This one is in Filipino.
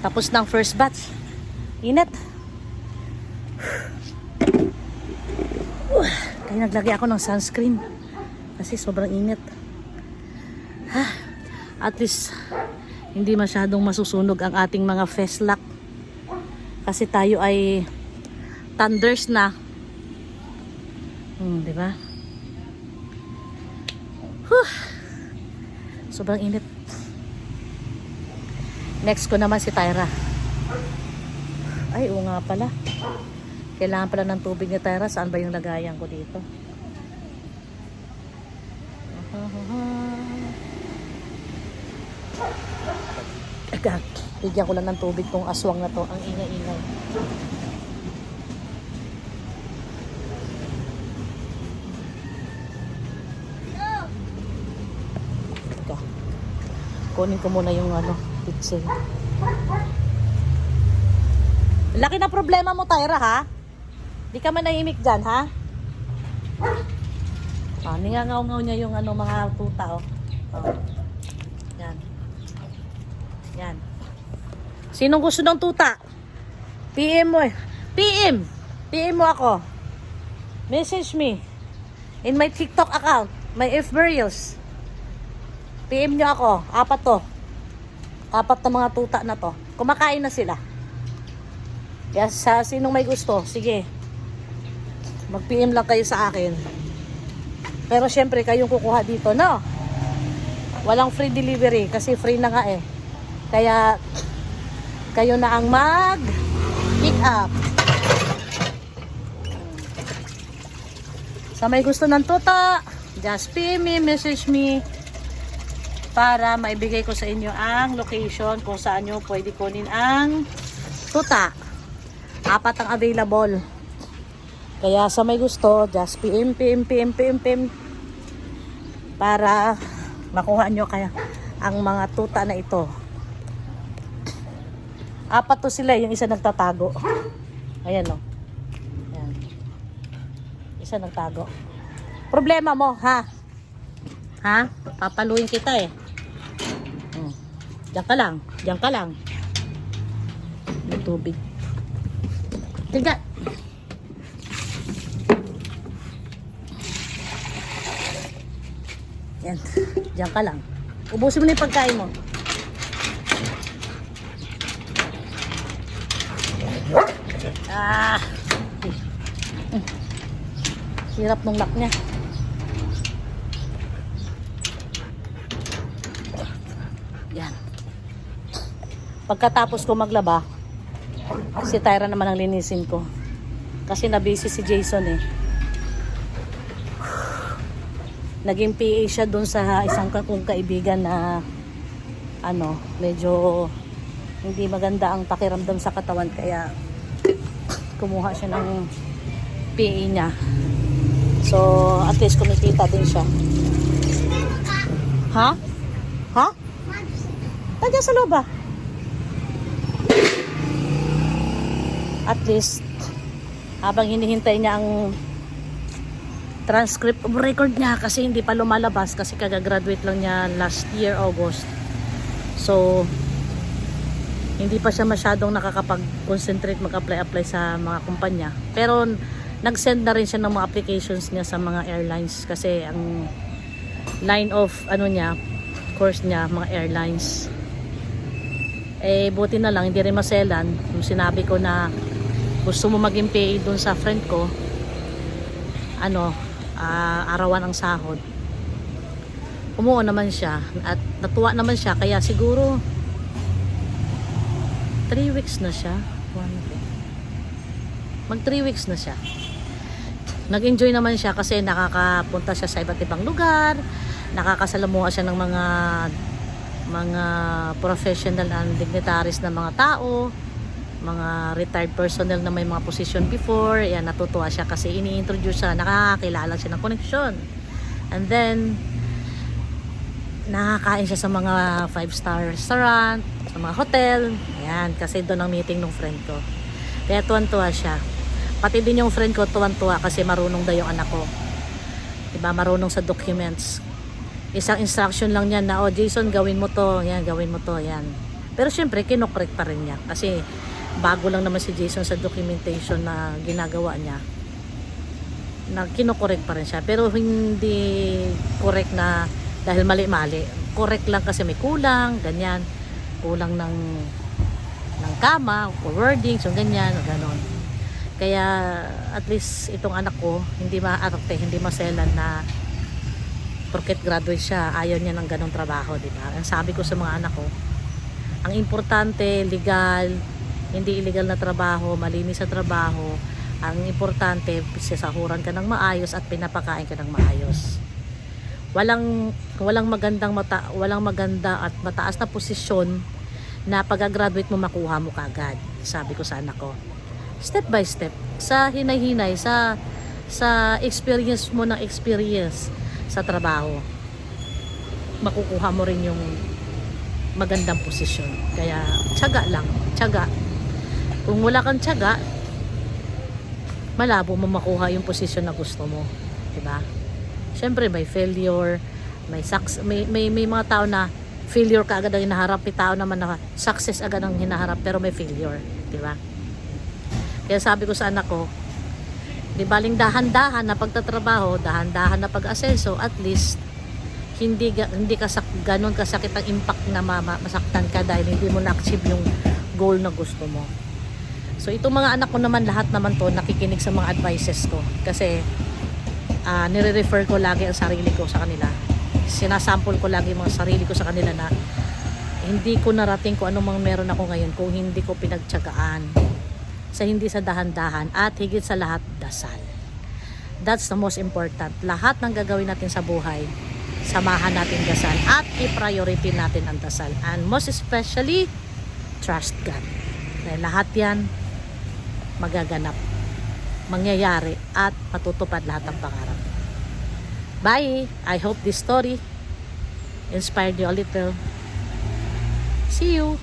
Tapos ng first batch. Init. Kaya naglagay ako ng sunscreen. Kasi sobrang init. At least, hindi masyadong masusunog ang ating mga face lock. Kasi tayo ay thunders na. Diba? Sobrang init. Next ko naman si Tyra. Ay, oo nga pala. Kailangan pala ng tubig ni Tyra. Saan ba yung lagayan ko dito? Bigyan ko lang ng tubig tong aswang na to. Ang ingay-ingay. Kunin ko muna yung pixel. Laki na problema mo, Tyra, ha? Di ka man nahimik dyan, ha? Ningangaw-ngaw niya yung mga tuta, oh. Yan. Yan. Sinong gusto ng tuta? PM mo, eh. PM mo ako. Message me. In my TikTok account. My F Burials. PM nyo ako. 4 to. 4 na mga tuta na to. Kumakain na sila. Kaya sa sinong may gusto, sige. Mag-PM lang kayo sa akin. Pero syempre, kayong kukuha dito, no? Walang free delivery kasi free na nga eh. Kaya, kayo na ang mag-pick up. Sa may gusto ng tuta, just PM me, message me. Para maibigay ko sa inyo ang location kung saan nyo pwede kunin ang tuta. 4 ang available. Kaya sa may gusto, just PM para makuha nyo kaya ang mga tuta na ito. 4 to sila, yung isa nagtatago. Ayan o. Ayan. Isa nagtago. Problema mo, ha? Ha? Papaluin kita eh. Diyan ka lang. May tubig. Tiga. Yan. Diyan ka lang. Ubusin mo na yung pagkain mo. Hirap nung lock niya. Yan. Pagkatapos ko maglaba, si Tyra naman ang linisin ko. Kasi na-busy si Jason eh. Naging PA siya dun sa isang kong kaibigan na medyo hindi maganda ang pakiramdam sa katawan. Kaya kumuha siya ng PA niya. So, at least kumikita din siya. Ha? Ha? Nandiyan sa loob ah. At least, habang hinihintay niya ang transcript of record niya kasi hindi pa lumalabas kasi kagagraduate lang niya last year, August. So, hindi pa siya masyadong nakakapag-concentrate mag-apply sa mga kumpanya. Pero, nag-send na rin siya ng mga applications niya sa mga airlines kasi ang line of course niya, mga airlines. Eh, buti na lang, hindi rin maselan. Yung sinabi ko na gusto mo maging PA dun sa friend ko, arawan ang sahod. Umuo naman siya at natuwa naman siya, kaya siguro 3 weeks na siya. Mag 3 weeks na siya. Nag-enjoy naman siya kasi nakakapunta siya sa iba't ibang lugar, nakakasalamuha siya ng mga professional and dignitaries na mga tao, mga retired personnel na may mga position before. Yan, natutuwa siya kasi ini-introduce siya, nakakakilala siya ng connection. And then, nakakain siya sa mga 5-star restaurant, sa mga hotel. Ayan, kasi doon ang meeting ng friend ko. Kaya tuwan-tuwa siya. Pati din yung friend ko tuwan-tuwa kasi marunong daw yung anak ko. Diba, marunong sa documents. Isang instruction lang yan na, Jason, gawin mo to. Yan, gawin mo to. Yan. Pero syempre, kinokorek pa rin niya. Kasi bago lang naman si Jason sa documentation na ginagawa niya. Na kinokorek pa rin siya. Pero hindi correct na dahil mali-mali. Correct lang kasi may kulang, ganyan. Kulang ng kama, o wordings, yung ganyan, o ganon. Kaya at least itong anak ko, hindi maarte, hindi maselan na porket graduate siya, ayaw niya ng ganong trabaho, di ba? Ang sabi ko sa mga anak ko, ang importante, legal, hindi illegal na trabaho, malinis sa trabaho. Ang importante, sasahuran ka ng maayos at pinapakain ka ng maayos. Walang maganda at mataas na posisyon na pag-graduate mo makuha mo kagad. Sabi ko sa anak ko, step by step, sa hinay-hinay, sa experience mo ng experience sa trabaho, makukuha mo rin yung magandang posisyon. Kaya tiyaga lang, tiyaga. Kung wala kang tiyaga, malabo mo makuha yung posisyon na gusto mo, diba? Syempre may failure, may mga tao na failure ka agad ang hinaharap, may tao naman na success agad ang hinaharap pero may failure, diba? Kaya sabi ko sa anak ko, di baling dahan-dahan na pagtatrabaho, dahan-dahan na pag-asenso, at least hindi ganun kasakit ang impact na masaktan ka dahil hindi mo na-achieve yung goal na gusto mo. So itong mga anak ko naman, lahat naman to nakikinig sa mga advices ko kasi nire-refer ko lagi ang sarili ko sa kanila. Sinasample ko lagi mga sarili ko sa kanila na hindi ko narating kung anong mga meron ako ngayon kung hindi ko pinagtiyagaan, hindi sa dahan-dahan, at higit sa lahat, dasal. That's the most important. Lahat ng gagawin natin sa buhay, samahan natin dasal at i-priority natin ang dasal. And most especially, trust God. Dahil lahat yan magaganap, mangyayari, at matutupad lahat ng pangarap. Bye! I hope this story inspired you a little. See you!